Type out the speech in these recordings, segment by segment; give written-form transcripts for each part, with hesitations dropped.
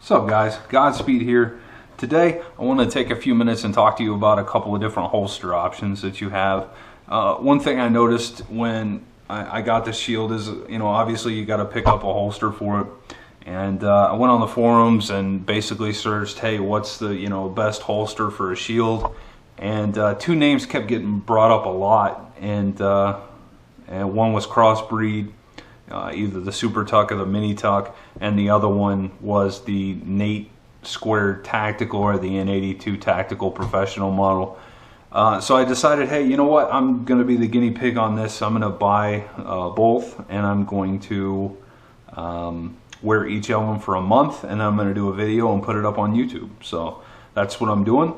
What's up, guys? Godspeed here. Today I want to take a few minutes and talk to you about a couple of different holster options that you have. One thing I noticed when I got this shield is, obviously you got to pick up a holster for it. And I went on the forums and basically searched, hey, what's the best holster for a shield? And two names kept getting brought up a lot, and one was Crossbreed, either the Super Tuck or the Mini Tuck, and the other one was the N82 Tactical or the N82 Tactical professional model. So I decided, hey, you know what? I'm going to be the guinea pig on this. I'm going to buy both, and I'm going to wear each of them for a month, and then I'm going to do a video and put it up on YouTube. So that's what I'm doing.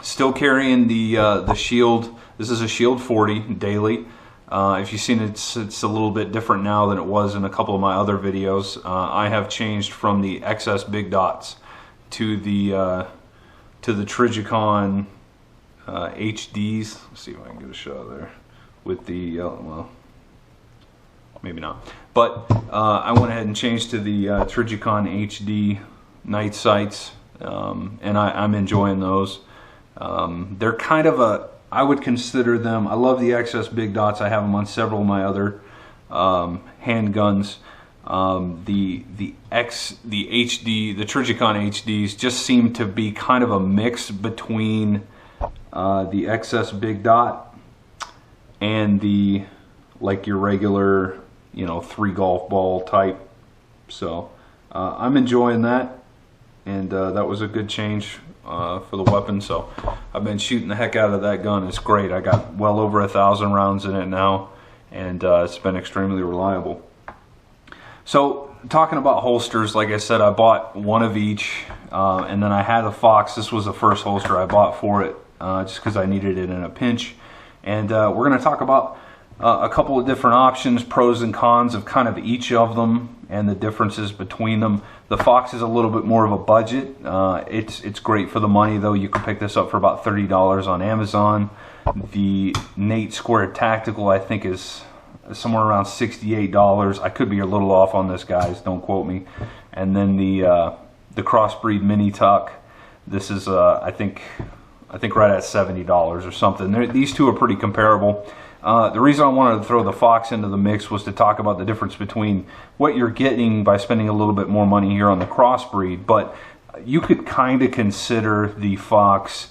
Still carrying the Shield. This is a Shield 40 daily. If you've seen it, it's a little bit different now than it was in a couple of my other videos. I have changed from the XS big dots to the Trigicon HDs. Let's see if I can get a shot there with the well, maybe not. But I went ahead and changed to the Trigicon HD night sights, and I'm enjoying those. They're kind of I would consider them, I love the XS big dots. I have them on several of my other handguns. The Trigicon HDs just seem to be kind of a mix between the XS big dot and the, like, your regular 3 golf ball type. So I'm enjoying that, and that was a good change for the weapon. So I've been shooting the heck out of that gun. It's great. I got well over 1,000 rounds in it now, and it's been extremely reliable. So talking about holsters, like I said, I bought one of each, and then I had a Fox. This was the first holster I bought for it, just because I needed it in a pinch. And we're going to talk about a couple of different options, pros and cons of kind of each of them and the differences between them. The Fox is a little bit more of a budget. It's great for the money, though. You can pick this up for about $30 on Amazon. The N82 Tactical, I think, is somewhere around $68. I could be a little off on this, guys. Don't quote me. And then the Crossbreed Mini Tuck. This is I think right at $70 or something. These two are pretty comparable. The reason I wanted to throw the Fox into the mix was to talk about the difference between what you're getting by spending a little bit more money here on the Crossbreed, but you could kind of consider the Fox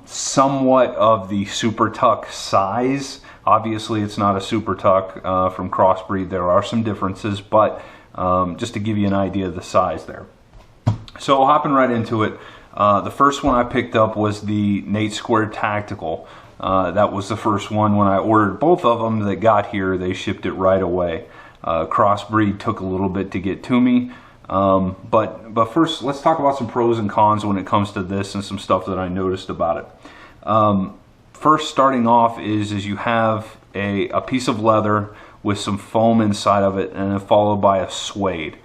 somewhat of the Super Tuck size. Obviously, it's not a Super Tuck from Crossbreed. There are some differences, but just to give you an idea of the size there. So hopping right into it, the first one I picked up was the N82 Tactical. That was the first one. When I ordered both of them that got here, they shipped it right away. Crossbreed took a little bit to get to me. But first, let's talk about some pros and cons when it comes to this and some stuff that I noticed about it. First, starting off is you have a piece of leather with some foam inside of it, and then followed by a suede.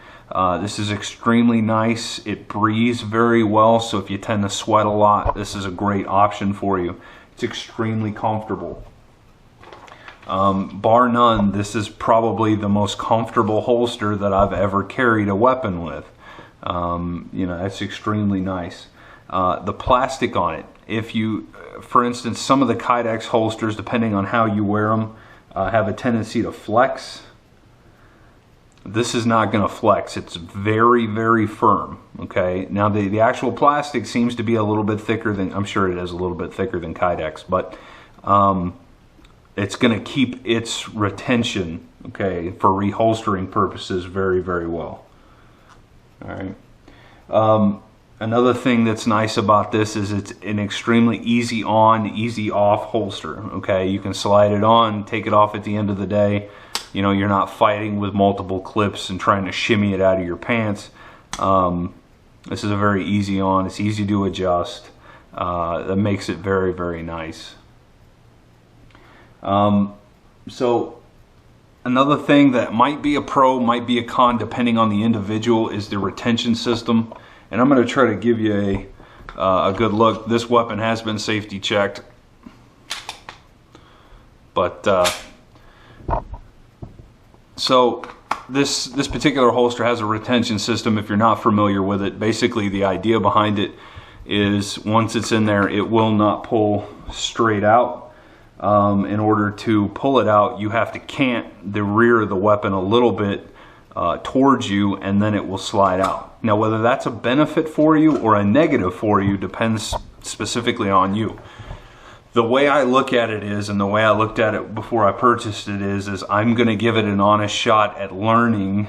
This is extremely nice. It breathes very well, so if you tend to sweat a lot, this is a great option for you. It's extremely comfortable. Bar none, this is probably the most comfortable holster that I've ever carried a weapon with. That's extremely nice. The plastic on it, for instance, some of the Kydex holsters, depending on how you wear them, have a tendency to flex. This is not going to flex. It's very, very firm. Okay. Now the actual plastic seems to be a little bit thicker than, I'm sure it is a little bit thicker than Kydex, but it's going to keep its retention, okay, for reholstering purposes very, very well. All right. Another thing that's nice about this is it's an extremely easy on, easy off holster. Okay. You can slide it on, take it off at the end of the day. You're not fighting with multiple clips and trying to shimmy it out of your pants. This is a very easy on. It's easy to adjust. That makes it very, very nice. So another thing that might be a pro, might be a con, depending on the individual, is the retention system. And I'm going to try to give you a good look. This weapon has been safety checked, but so this particular holster has a retention system. If you're not familiar with it, basically the idea behind it is once it's in there, it will not pull straight out. In order to pull it out, you have to cant the rear of the weapon a little bit towards you, and then it will slide out. Now, whether that's a benefit for you or a negative for you depends specifically on you. The way I look at it is, and the way I looked at it before I purchased it is I'm going to give it an honest shot at learning.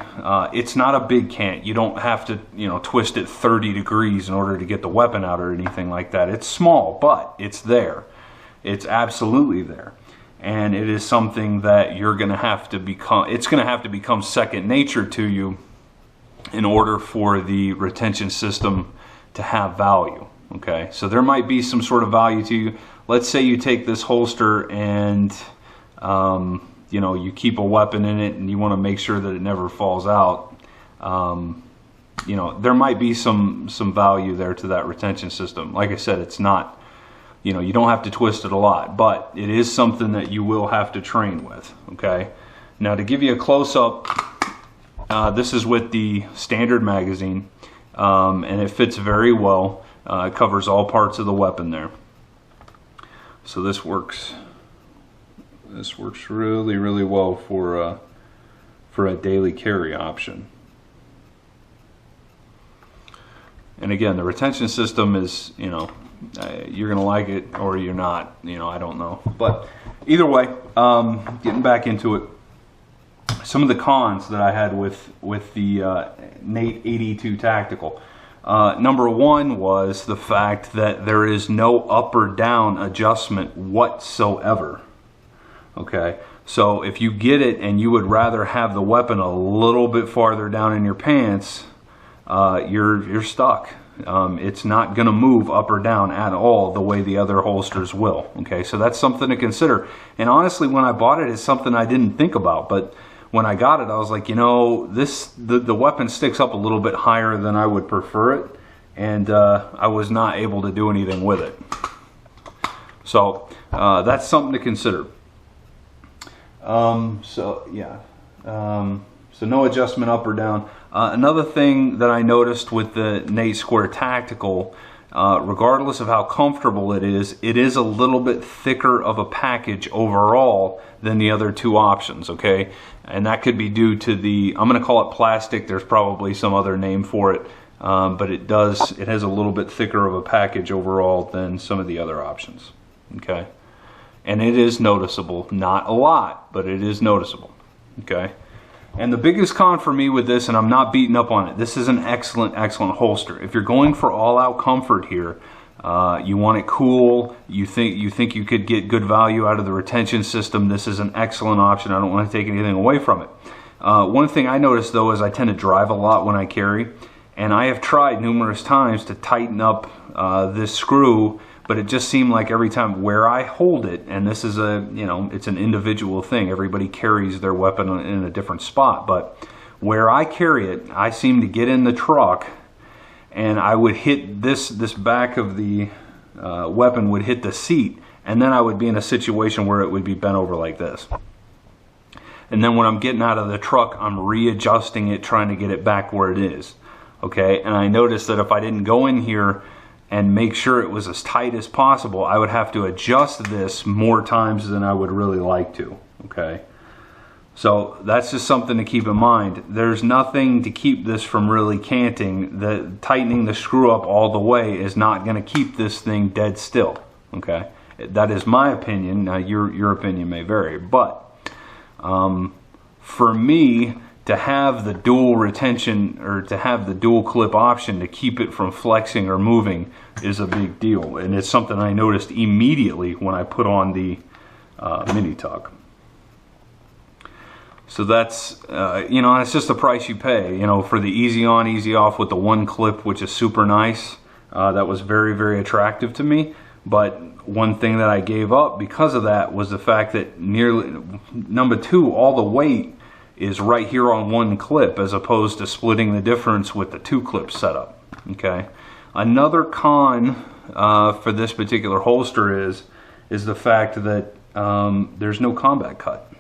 It's not a big cant. You don't have to, twist it 30 degrees in order to get the weapon out or anything like that. It's small, but it's there. It's absolutely there. And it is something that you're going to have to become, it's going to have to become second nature to you in order for the retention system to have value. Okay, so there might be some sort of value to you. Let's say you take this holster and you keep a weapon in it and you want to make sure that it never falls out. There might be some value there to that retention system. Like I said, it's not, you don't have to twist it a lot, but it is something that you will have to train with. Okay, now to give you a close-up, this is with the standard magazine, and it fits very well. It covers all parts of the weapon there. So this works really, really well for a daily carry option. And again, the retention system is, you're gonna like it or you're not, I don't know. But either way, getting back into it, some of the cons that I had with the N82 Tactical. Number one was the fact that there is no up or down adjustment whatsoever. Okay, so if you get it and you would rather have the weapon a little bit farther down in your pants, you're stuck. It's not going to move up or down at all the way the other holsters will. Okay, so that's something to consider. And honestly, when I bought it, it's something I didn't think about, but when I got it, I was like, the weapon sticks up a little bit higher than I would prefer it, and I was not able to do anything with it. So that's something to consider. So no adjustment up or down. Another thing that I noticed with the N82 Tactical, regardless of how comfortable it is a little bit thicker of a package overall than the other two options, okay? And that could be due to the, I'm going to call it plastic, there's probably some other name for it, but it has a little bit thicker of a package overall than some of the other options, okay? And it is noticeable, not a lot, but it is noticeable, okay? And the biggest con for me with this, and I'm not beating up on it, this is an excellent, excellent holster. If you're going for all-out comfort here, you want it cool, you think you could get good value out of the retention system, this is an excellent option. I don't want to take anything away from it. One thing I noticed though is I tend to drive a lot when I carry, and I have tried numerous times to tighten up this screw, but it just seemed like every time where I hold it, and this is it's an individual thing, everybody carries their weapon in a different spot, but where I carry it, I seem to get in the truck and I would hit this back of the weapon would hit the seat, and then I would be in a situation where it would be bent over like this. And then when I'm getting out of the truck, I'm readjusting it, trying to get it back where it is. Okay, and I noticed that if I didn't go in here and make sure it was as tight as possible, I would have to adjust this more times than I would really like to. Okay, so that's just something to keep in mind. There's nothing to keep this from really canting. Tightening the screw up all the way is not going to keep this thing dead still. Okay, that is my opinion. Now your opinion may vary, but for me, to have the dual retention, or to have the dual clip option to keep it from flexing or moving, is a big deal, and it's something I noticed immediately when I put on the MiniTuck. So that's it's just the price you pay, for the easy on, easy off with the one clip, which is super nice. That was very, very attractive to me. But one thing that I gave up because of that was the fact that number two, all the weight is right here on one clip, as opposed to splitting the difference with the two clip setup. Okay. Another con for this particular holster is the fact that there's no combat cut.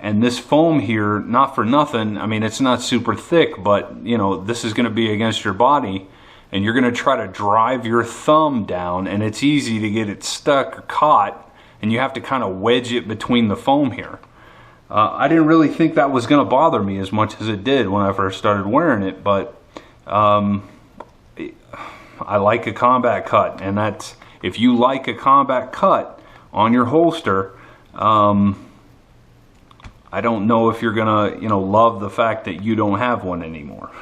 And this foam here, not for nothing, I mean, it's not super thick, but you know, this is going to be against your body, and you're going to try to drive your thumb down, and it's easy to get it stuck or caught, and you have to kind of wedge it between the foam here. I didn't really think that was going to bother me as much as it did when I first started wearing it, but I like a combat cut, and that's, if you like a combat cut on your holster, I don't know if you're gonna, you know, love the fact that you don't have one anymore.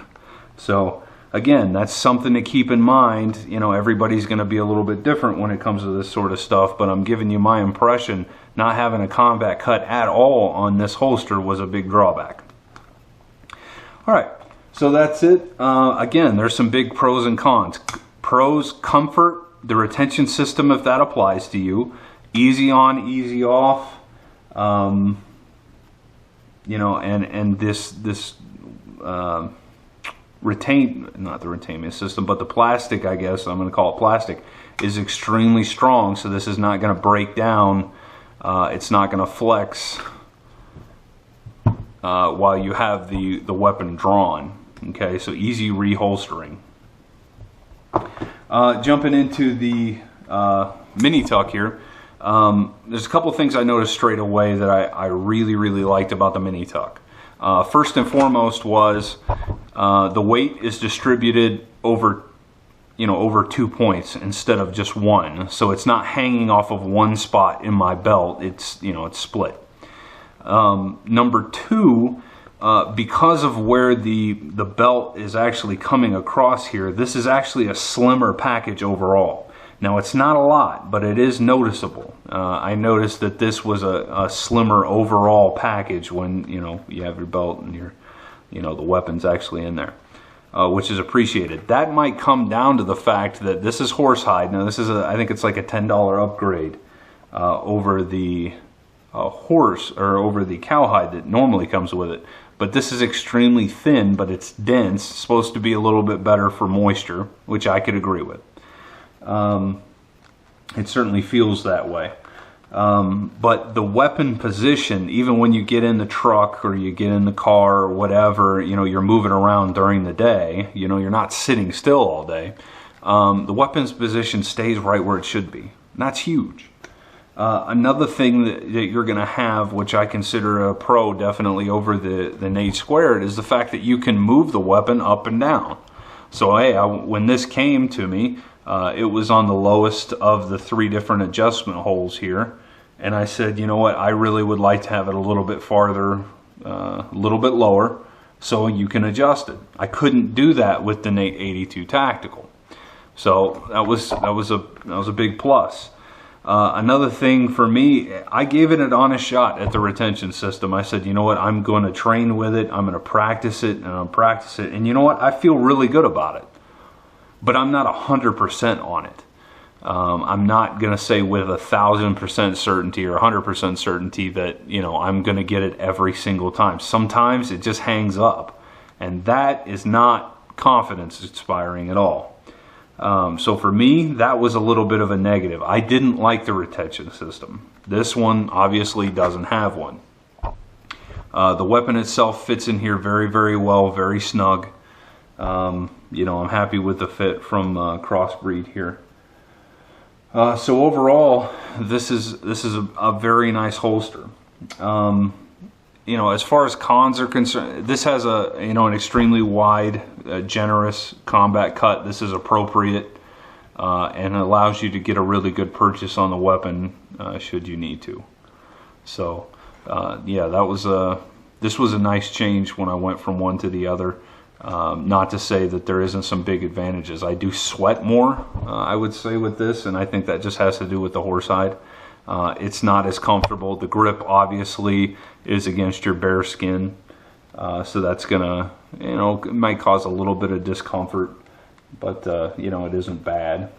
So again, that's something to keep in mind. You know, everybody's gonna be a little bit different when it comes to this sort of stuff, but I'm giving you my impression. Not having a combat cut at all on this holster was a big drawback. All right, so that's it. Again, there's some big pros and cons. Pros: comfort, the retention system, if that applies to you. Easy on, easy off. You know, and this not the retainment system, but the plastic, I guess I'm going to call it plastic, is extremely strong. So this is not going to break down. It's not going to flex while you have the weapon drawn. Okay, so easy reholstering. Jumping into the MiniTuck here. There's a couple things I noticed straight away that I really liked about the MiniTuck. First and foremost was the weight is distributed over 2 points instead of just one, so it's not hanging off of one spot in my belt. It's it's split. Number two, because of where the belt is actually coming across here, this is actually a slimmer package overall. Now, it's not a lot, but it is noticeable. I noticed that this was a slimmer overall package when you have your belt and your the weapon's actually in there, which is appreciated. That might come down to the fact that this is horsehide. Now, this is I think it's like a $10 upgrade over the horse or over the cowhide that normally comes with it. But this is extremely thin, but it's dense. It's supposed to be a little bit better for moisture, which I could agree with. It certainly feels that way. But the weapon position, even when you get in the truck or you get in the car or whatever, you're moving around during the day, you're not sitting still all day. The weapon's position stays right where it should be. And that's huge. Another thing that you're going to have, which I consider a pro definitely over the Nate Squared, is the fact that you can move the weapon up and down. So hey, when this came to me, it was on the lowest of the 3 different adjustment holes here, and I said, you know what, I really would like to have it a little bit farther, a little bit lower, so you can adjust it. I couldn't do that with the N82 Tactical, so that was a big plus. Another thing for me, I gave it an honest shot at the retention system. I said, you know what, I'm going to train with it, I'm going to practice it, and you know what, I feel really good about it. But I'm not 100% on it. I'm not going to say with 1,000% certainty or 100% certainty that I'm going to get it every single time. Sometimes it just hangs up, and that is not confidence inspiring at all. So for me, that was a little bit of a negative. I didn't like the retention system. This one obviously doesn't have one. The weapon itself fits in here very well, very snug. I'm happy with the fit from Crossbreed here. So overall, this is a very nice holster. As far as cons are concerned, this has an extremely wide, generous combat cut. This is appropriate and allows you to get a really good purchase on the weapon should you need to. So yeah, this was a nice change when I went from one to the other. Not to say that there isn't some big advantages. I do sweat more, I would say, with this, and I think that just has to do with the horsehide. It's not as comfortable. The grip obviously is against your bare skin, so that's gonna, it might cause a little bit of discomfort, but it isn't bad.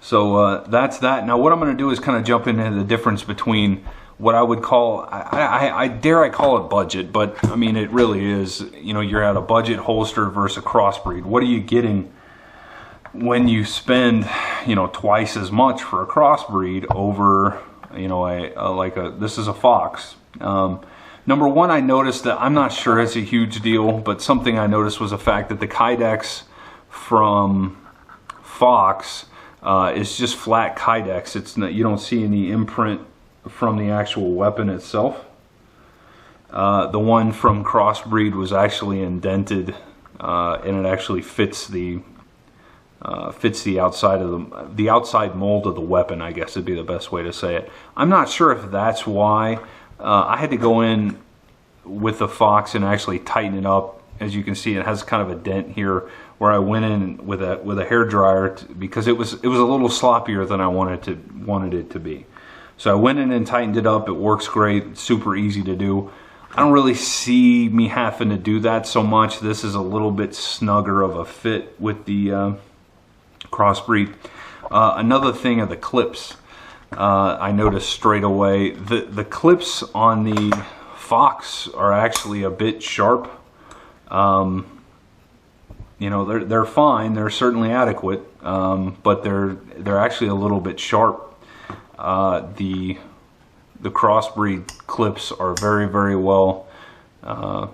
So that's that. Now what I'm going to do is kind of jump into the difference between what I would call, I dare call it budget, but I mean it really is, you're at a budget holster versus a crossbreed. What are you getting when you spend, twice as much for a crossbreed over you know, this is a Fox. Number one, I noticed that, I'm not sure it's a huge deal, but something I noticed was the fact that the Kydex from Fox is just flat Kydex. It's not, you don't see any imprint from the actual weapon itself. The one from Crossbreed was actually indented, and it actually fits the outside of the outside mold of the weapon, I guess would be the best way to say it. I'm not sure if that's why. I had to go in with the Fox and actually tighten it up. As you can see, it has kind of a dent here where I went in with a hair dryer because it was a little sloppier than I wanted it to be. So I went in and tightened it up. It works great. It's super easy to do. I don't really see me having to do that so much. This is a little bit snugger of a fit with the Crossbreed. Another thing are the clips. I noticed straight away the clips on the Fox are actually a bit sharp. You know, they're fine. They're certainly adequate, but they're actually a little bit sharp. The Crossbreed clips are very, very well.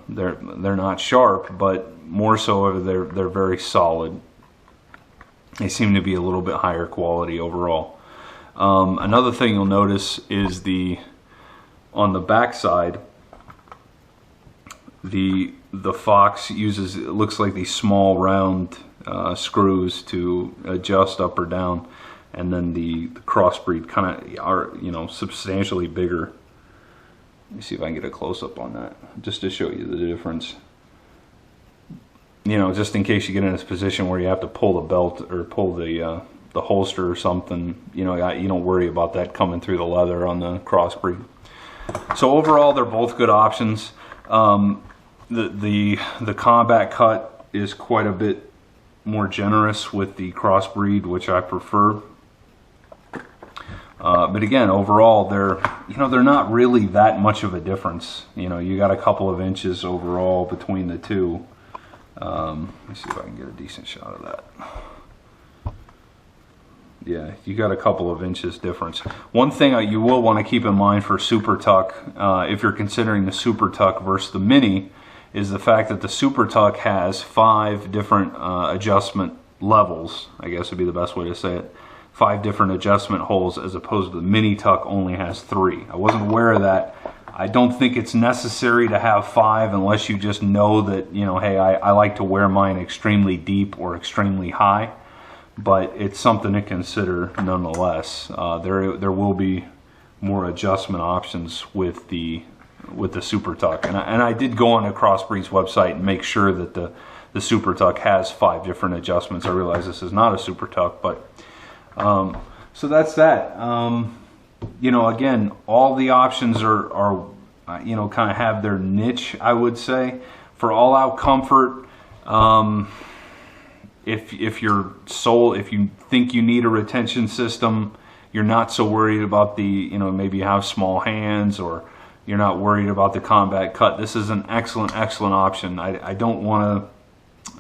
They're not sharp, but more so they're very solid. They seem to be a little bit higher quality overall. Another thing you'll notice is on the back side, the Fox uses, it looks like these small round screws to adjust up or down, and then the Crossbreed kind of are, you know, substantially bigger. Let me see if I can get a close-up on that just to show you the difference. You know, just in case you get in this position where you have to pull the belt or pull the holster or something, you know, you don't worry about that coming through the leather on the Crossbreed. So overall, they're both good options. The combat cut is quite a bit more generous with the Crossbreed, which I prefer. But again, overall, they're not really that much of a difference. You know, you got a couple of inches overall between the two. Let me see if I can get a decent shot of that. Yeah, you got a couple of inches difference. One thing you will want to keep in mind for Super Tuck, if you're considering the Super Tuck versus the Mini, is the fact that the Super Tuck has 5 different adjustment levels, I guess would be the best way to say it. 5 different adjustment holes, as opposed to the MiniTuck only has 3. I wasn't aware of that. I don't think it's necessary to have 5 unless you just know that, you know, hey, I like to wear mine extremely deep or extremely high. But it's something to consider nonetheless. There will be more adjustment options with the Super Tuck, and I did go on to Crossbreed's website and make sure that the Super Tuck has 5 different adjustments. I realize this is not a Super Tuck, but so that's that. You know, again, all the options are you know, kind of have their niche, I would say. For all-out comfort, if you think you need a retention system, you're not so worried about you know, maybe you have small hands or you're not worried about the combat cut, this is an excellent option. I don't want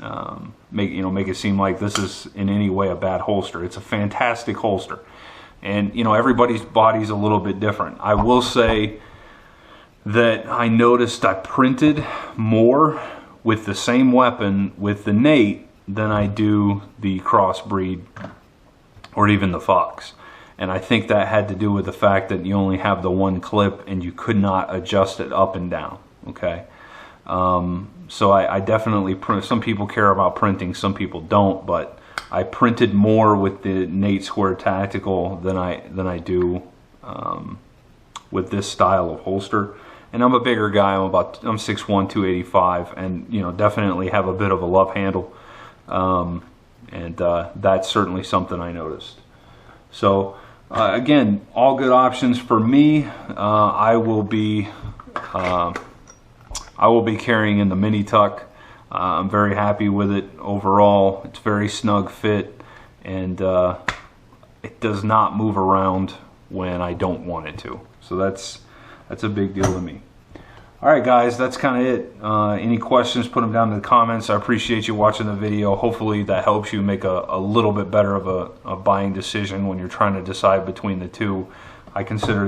to make it seem like this is in any way a bad holster. It's a fantastic holster, and you know, everybody's body's a little bit different. I will say that I noticed I printed more with the same weapon with the Nate than I do the Crossbreed or even the Fox. And I think that had to do with the fact that you only have the one clip and you could not adjust it up and down, okay? So I definitely print. Some people care about printing, some people don't, but I printed more with the N82 Tactical than I do with this style of holster. And I'm a bigger guy. I'm 6'1", 285, and you know, definitely have a bit of a love handle. And that's certainly something I noticed. So again, all good options for me. I will be carrying in the MiniTuck. I'm very happy with it overall. It's very snug fit, and it does not move around when I don't want it to. So that's a big deal to me. Alright guys, that's kind of it. Any questions, put them down in the comments. I appreciate you watching the video. Hopefully that helps you make a little bit better of a buying decision when you're trying to decide between the two. I consider